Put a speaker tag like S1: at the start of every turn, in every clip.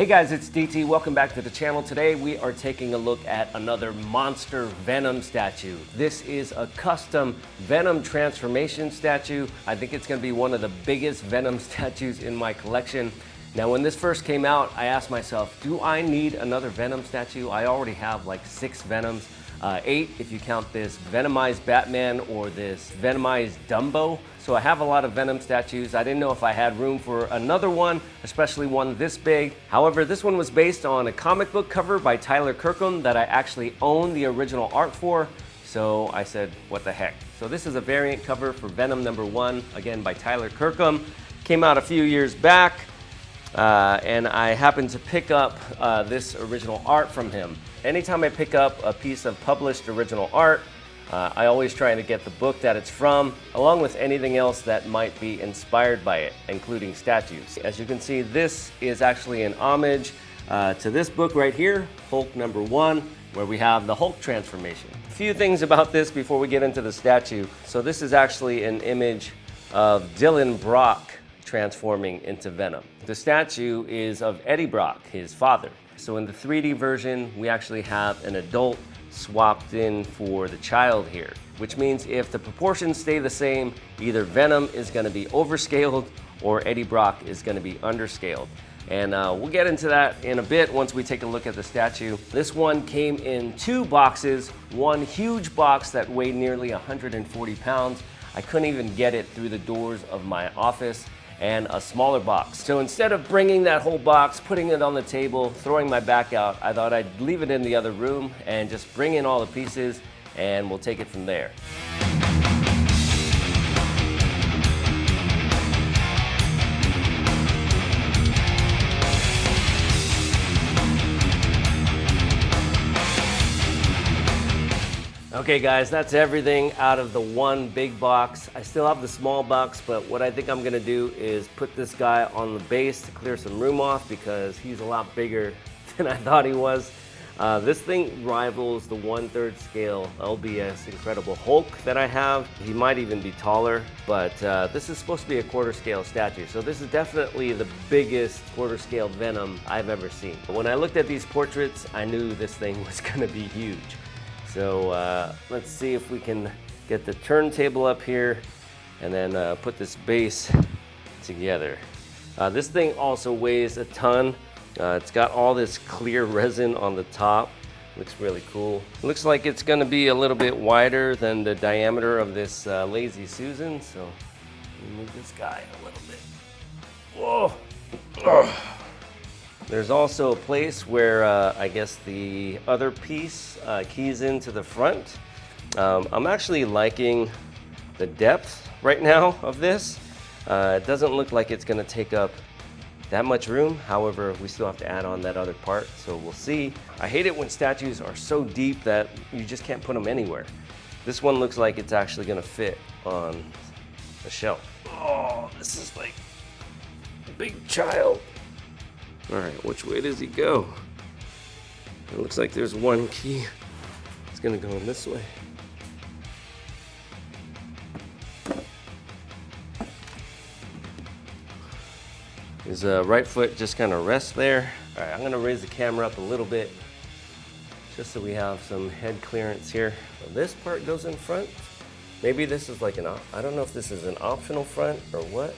S1: Hey guys, it's DT. Welcome back to the channel. Today we are taking a look at another monster Venom statue. This is a custom Venom transformation statue. I think it's going to be one of the biggest Venom statues in my collection. Now when this first came out, I asked myself, do I need another Venom statue? I already have like 6 Venoms. 8 if you count this Venomized Batman or this Venomized Dumbo. So I have a lot of Venom statues. I didn't know if I had room for another one, especially one this big. However, this one was based on a comic book cover by Tyler Kirkham that I actually own the original art for. So I said, what the heck? So this is a variant cover for Venom #1, again by Tyler Kirkham. Came out a few years back, and I happened to pick up this original art from him. Anytime I pick up a piece of published original art, I always try to get the book that it's from, along with anything else that might be inspired by it, including statues. As you can see, this is actually an homage to this book right here, Hulk #1, where we have the Hulk transformation. A few things about this before we get into the statue. So this is actually an image of Dylan Brock transforming into Venom. The statue is of Eddie Brock, his father. So in the 3D version, we actually have an adult swapped in for the child here, which means if the proportions stay the same, either Venom is going to be overscaled or Eddie Brock is going to be underscaled. And we'll get into that in a bit once we take a look at the statue. This one came in 2 boxes, one huge box that weighed nearly 140 pounds. I couldn't even get it through the doors of my office, and a smaller box. So instead of bringing that whole box, putting it on the table, throwing my back out, I thought I'd leave it in the other room and just bring in all the pieces and we'll take it from there. Okay guys, that's everything out of the one big box. I still have the small box, but what I think I'm gonna do is put this guy on the base to clear some room off because he's a lot bigger than I thought he was. This thing rivals the 1/3 scale LBS Incredible Hulk that I have. He might even be taller, but this is supposed to be a 1/4 scale statue. So this is definitely the biggest 1/4 scale Venom I've ever seen. But when I looked at these portraits, I knew this thing was gonna be huge. So let's see if we can get the turntable up here and then put this base together. This thing also weighs a ton. It's got all this clear resin on the top. Looks really cool. Looks like it's gonna be a little bit wider than the diameter of this Lazy Susan. So let me move this guy a little bit. Whoa. Oh. There's also a place where I guess the other piece keys into the front. I'm actually liking the depth right now of this. It doesn't look like it's gonna take up that much room. However, we still have to add on that other part, so we'll see. I hate it when statues are so deep that you just can't put them anywhere. This one looks like it's actually gonna fit on the shelf. Oh, this is like a big child. All right, which way does he go? It looks like there's one key. It's gonna go in this way. His right foot just kind of rests there. All right, I'm gonna raise the camera up a little bit just so we have some head clearance here. So this part goes in front. Maybe this is like I don't know if this is an optional front or what.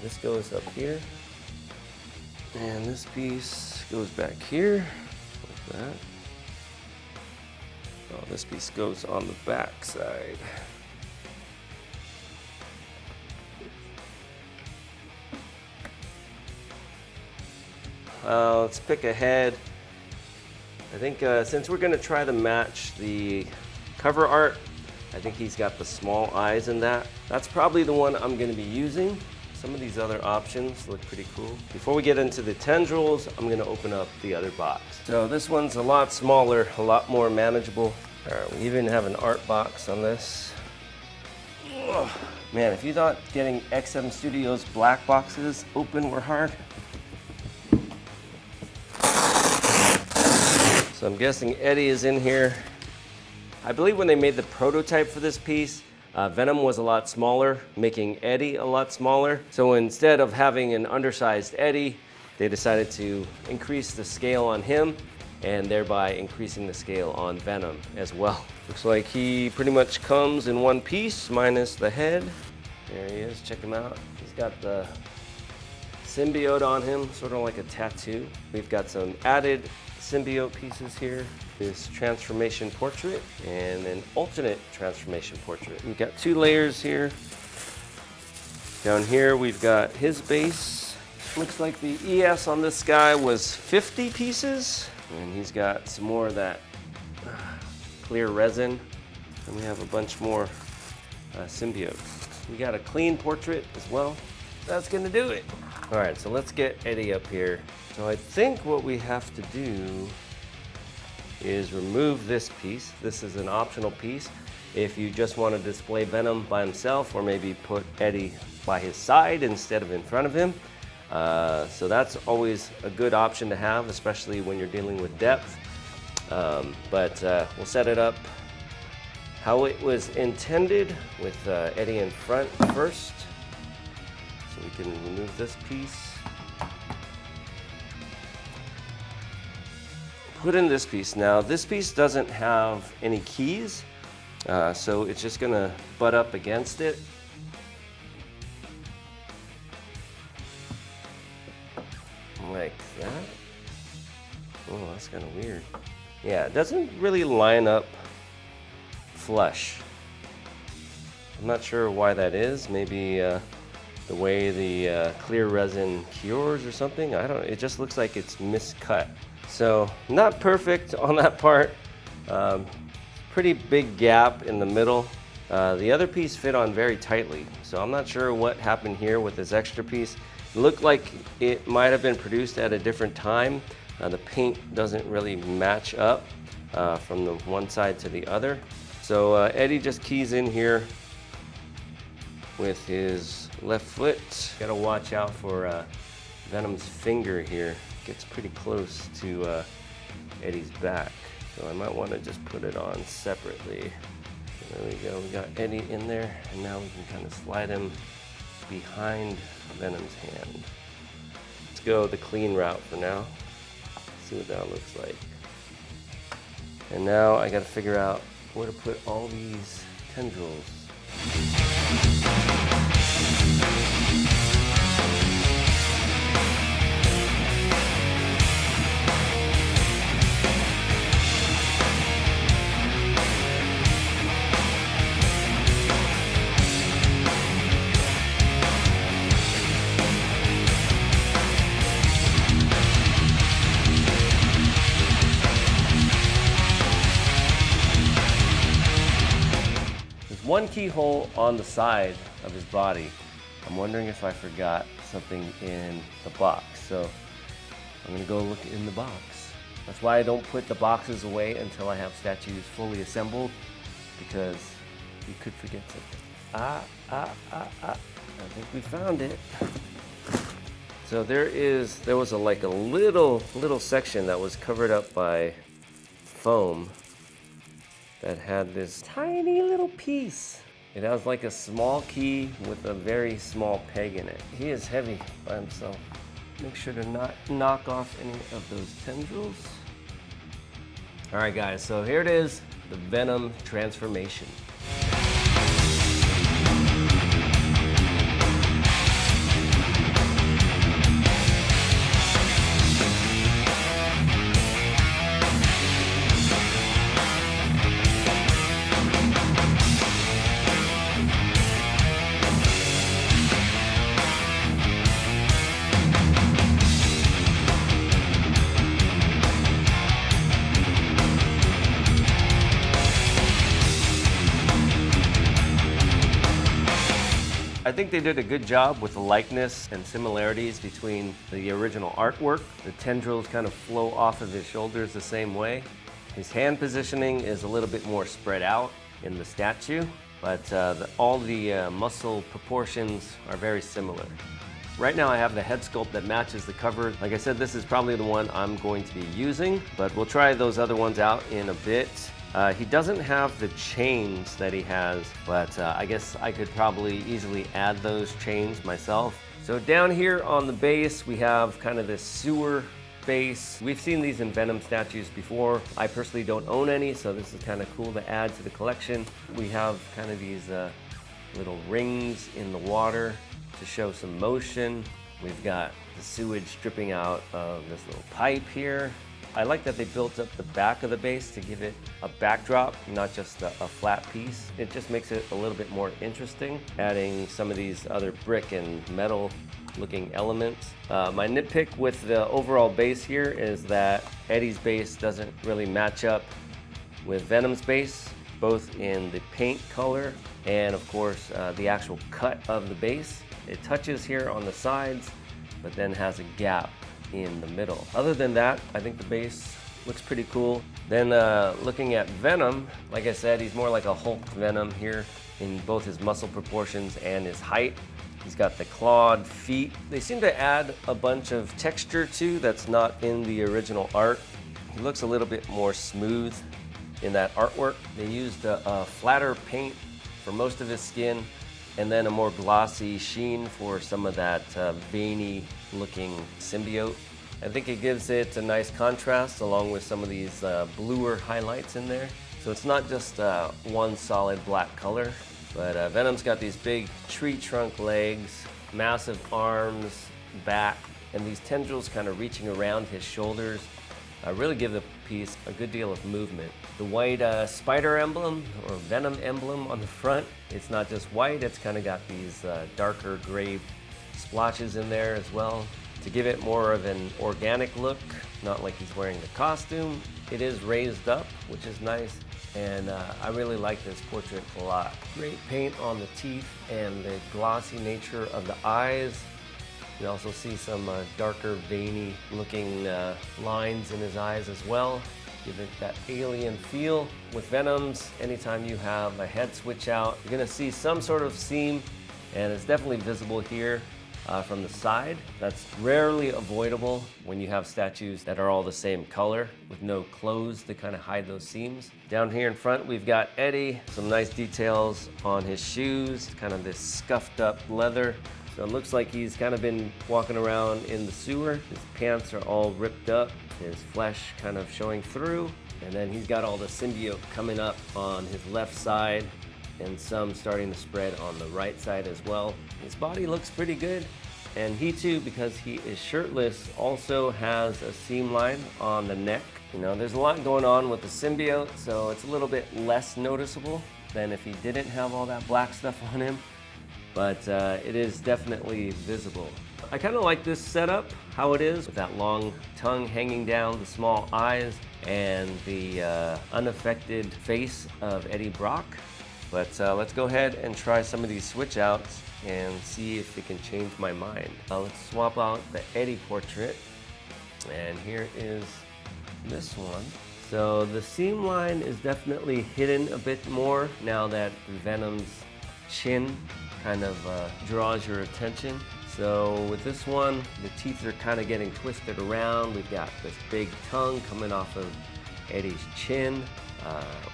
S1: This goes up here. And this piece goes back here, like that. Oh, this piece goes on the back side. Let's pick a head. I think since we're gonna try to match the cover art, I think he's got the small eyes in that. That's probably the one I'm gonna be using. Some of these other options look pretty cool. Before we get into the tendrils, I'm gonna open up the other box. So this one's a lot smaller, a lot more manageable. All right, we even have an art box on this. Ugh. Man, if you thought getting XM Studios black boxes open were hard. So I'm guessing Eddie is in here. I believe when they made the prototype for this piece, Venom was a lot smaller, making Eddie a lot smaller. So instead of having an undersized Eddie, they decided to increase the scale on him and thereby increasing the scale on Venom as well. Looks like he pretty much comes in one piece minus the head. There he is, check him out. He's got the symbiote on him, sort of like a tattoo. We've got some added symbiote pieces here. This transformation portrait and an alternate transformation portrait. We've got 2 layers here. Down here we've got his base. Looks like the ES on this guy was 50 pieces. And he's got some more of that clear resin. And we have a bunch more symbiotes. We got a clean portrait as well. That's gonna do it. All right, so let's get Eddie up here. So I think what we have to do is remove this piece. This is an optional piece. If you just want to display Venom by himself, or maybe put Eddie by his side instead of in front of him. So that's always a good option to have, especially when you're dealing with depth. But we'll set it up how it was intended with Eddie in front first. So we can remove this piece. Put in this piece. Now this piece doesn't have any keys, so it's just gonna butt up against it. Like that. Oh, that's kind of weird. Yeah, it doesn't really line up flush. I'm not sure why that is. Maybe the way the clear resin cures or something. I don't know. It just looks like it's miscut. So not perfect on that part. Pretty big gap in the middle. The other piece fit on very tightly. So I'm not sure what happened here with this extra piece. It looked like it might have been produced at a different time. The paint doesn't really match up from the one side to the other. So Eddie just keys in here with his left foot. Gotta watch out for Venom's finger here. Gets pretty close to Eddie's back. So I might want to just put it on separately. There we go, we got Eddie in there, and now we can kind of slide him behind Venom's hand. Let's go the clean route for now. See what that looks like. And now I gotta figure out where to put all these tendrils. One keyhole on the side of his body. I'm wondering if I forgot something in the box. So I'm gonna go look in the box. That's why I don't put the boxes away until I have statues fully assembled, because you could forget something. I think we found it. So there was like a little section that was covered up by foam that had this tiny little piece. It has like a small key with a very small peg in it. He is heavy by himself. Make sure to not knock off any of those tendrils. All right guys, so here it is, the Venom transformation. I think they did a good job with the likeness and similarities between the original artwork. The tendrils kind of flow off of his shoulders the same way. His hand positioning is a little bit more spread out in the statue, but all the muscle proportions are very similar. Right now I have the head sculpt that matches the cover. Like I said, this is probably the one I'm going to be using, but we'll try those other ones out in a bit. He doesn't have the chains that he has, but I guess I could probably easily add those chains myself. So down here on the base, we have kind of this sewer base. We've seen these in Venom statues before. I personally don't own any, so this is kind of cool to add to the collection. We have kind of these little rings in the water to show some motion. We've got the sewage dripping out of this little pipe here. I like that they built up the back of the base to give it a backdrop, not just a flat piece. It just makes it a little bit more interesting, adding some of these other brick and metal looking elements. My nitpick with the overall base here is that Eddie's base doesn't really match up with Venom's base, both in the paint color and of course the actual cut of the base. It touches here on the sides, but then has a gap in the middle. Other than that, I think the base looks pretty cool. Then looking at Venom, like I said, he's more like a Hulk Venom here in both his muscle proportions and his height. He's got the clawed feet. They seem to add a bunch of texture too that's not in the original art. He looks a little bit more smooth in that artwork. They used a flatter paint for most of his skin and then a more glossy sheen for some of that veiny looking symbiote. I think it gives it a nice contrast along with some of these bluer highlights in there. So it's not just one solid black color, but Venom's got these big tree trunk legs, massive arms, back, and these tendrils kind of reaching around his shoulders. Really give the piece a good deal of movement. The white spider emblem or Venom emblem on the front, it's not just white, it's kind of got these darker gray splotches in there as well to give it more of an organic look, not like he's wearing the costume. It is raised up, which is nice, and I really like this portrait a lot. Great paint on the teeth and the glossy nature of the eyes. We also see some darker, veiny looking lines in his eyes as well. Give it that alien feel. With Venoms, anytime you have a head switch out, you're gonna see some sort of seam, and it's definitely visible here from the side. That's rarely avoidable when you have statues that are all the same color with no clothes to kind of hide those seams. Down here in front, we've got Eddie. Some nice details on his shoes, kind of this scuffed up leather. So it looks like he's kind of been walking around in the sewer. His pants are all ripped up, his flesh kind of showing through, and then he's got all the symbiote coming up on his left side and some starting to spread on the right side as well. His body looks pretty good, and he too, because he is shirtless, also has a seam line on the neck. You know, there's a lot going on with the symbiote, so it's a little bit less noticeable than if he didn't have all that black stuff on him. But it is definitely visible. I kind of like this setup, how it is, with that long tongue hanging down, the small eyes, and the unaffected face of Eddie Brock. But let's go ahead and try some of these switch outs and see if it can change my mind. Let's swap out the Eddie portrait, and here is this one. So the seam line is definitely hidden a bit more now that Venom's chin kind of draws your attention. So with this one, the teeth are kind of getting twisted around. We've got this big tongue coming off of Eddie's chin.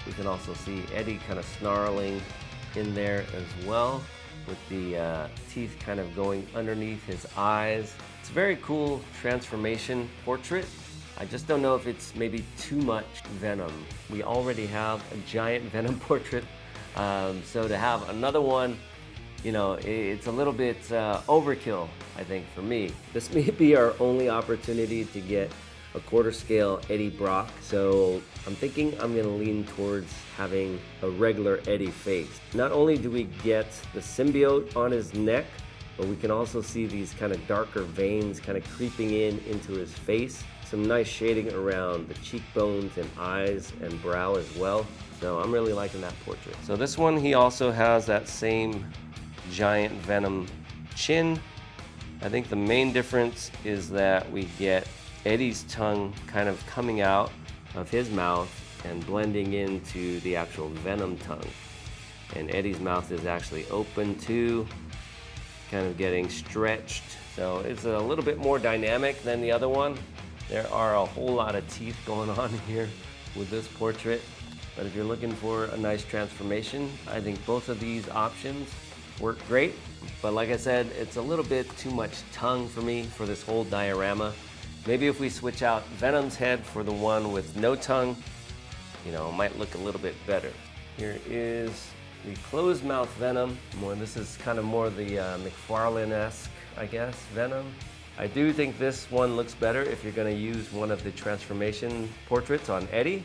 S1: We can also see Eddie kind of snarling in there as well, with the teeth kind of going underneath his eyes. It's a very cool transformation portrait. I just don't know if it's maybe too much Venom. We already have a giant Venom portrait, so to have another one, you know, it's a little bit overkill, I think, for me. This may be our only opportunity to get a quarter scale Eddie Brock, so I'm thinking I'm gonna lean towards having a regular Eddie face. Not only do we get the symbiote on his neck, but we can also see these kind of darker veins kind of creeping into his face. Some nice shading around the cheekbones and eyes and brow as well. So I'm really liking that portrait. So this one, he also has that same giant Venom chin. I think the main difference is that we get Eddie's tongue kind of coming out of his mouth and blending into the actual Venom tongue. And Eddie's mouth is actually open too, kind of getting stretched. So it's a little bit more dynamic than the other one. There are a whole lot of teeth going on here with this portrait. But if you're looking for a nice transformation, I think both of these options work great. But like I said, it's a little bit too much tongue for me for this whole diorama. Maybe if we switch out Venom's head for the one with no tongue, you know, it might look a little bit better. Here is the closed mouth Venom. This is kind of more the McFarlane-esque, I guess, Venom. I do think this one looks better if you're gonna use one of the transformation portraits on Eddie,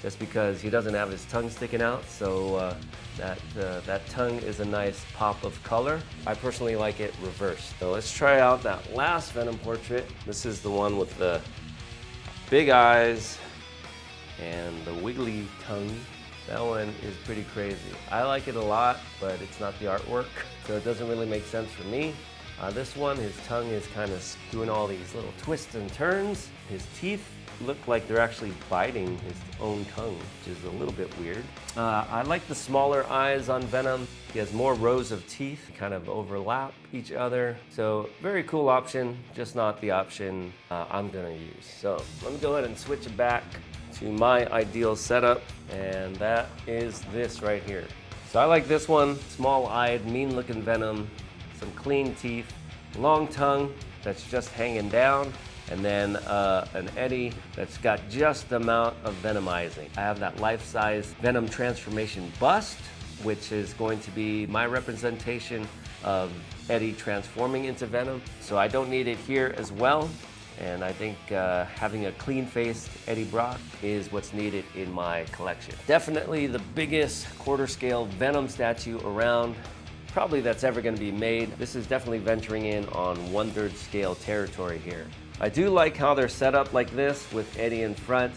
S1: just because he doesn't have his tongue sticking out, so that tongue is a nice pop of color. I personally like it reversed. So let's try out that last Venom portrait. This is the one with the big eyes and the wiggly tongue. That one is pretty crazy. I like it a lot, but it's not the artwork, so it doesn't really make sense for me. This one, his tongue is kind of doing all these little twists and turns. His teeth look like they're actually biting his own tongue, which is a little bit weird. I like the smaller eyes on Venom. He has more rows of teeth, kind of overlap each other. So very cool option, just not the option I'm gonna use. So let me go ahead and switch it back to my ideal setup, and that is this right here. So I like this one, small-eyed, mean-looking Venom, some clean teeth, long tongue that's just hanging down, and then an Eddie that's got just the amount of venomizing. I have that life-size Venom transformation bust, which is going to be my representation of Eddie transforming into Venom. So I don't need it here as well. And I think having a clean-faced Eddie Brock is what's needed in my collection. Definitely the biggest quarter-scale Venom statue around, probably that's ever gonna be made. This is definitely venturing in on 1/3 scale territory here. I do like how they're set up like this with Eddie in front.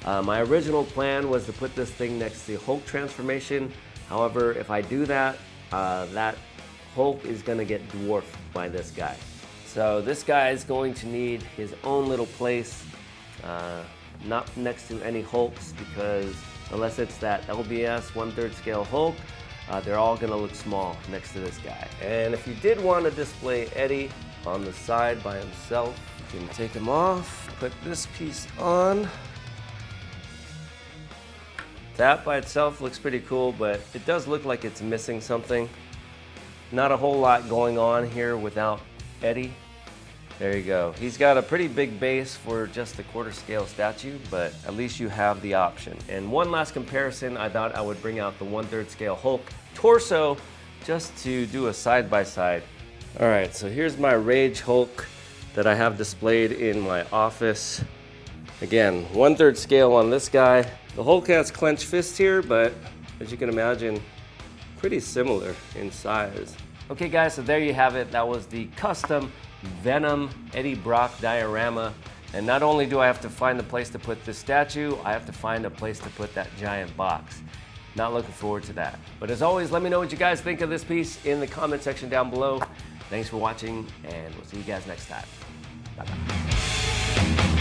S1: My original plan was to put this thing next to the Hulk transformation. However, if I do that, that Hulk is gonna get dwarfed by this guy. So this guy is going to need his own little place, not next to any Hulks, because unless it's that LBS 1/3 scale Hulk, they're all gonna look small next to this guy. And if you did want to display Eddie on the side by himself, you can take him off, put this piece on. That by itself looks pretty cool, but it does look like it's missing something. Not a whole lot going on here without Eddie. There you go. He's got a pretty big base for just a quarter scale statue, but at least you have the option. And one last comparison, I thought I would bring out the 1/3 scale Hulk torso just to do a side by side. All right, so here's my Rage Hulk that I have displayed in my office. Again, 1/3 scale on this guy. The Hulk has clenched fists here, but as you can imagine, pretty similar in size. Okay guys, so there you have it. That was the custom Venom Eddie Brock diorama. And not only do I have to find a place to put this statue, I have to find a place to put that giant box. Not looking forward to that. But as always, let me know what you guys think of this piece in the comment section down below. Thanks for watching, and we'll see you guys next time. Bye-bye.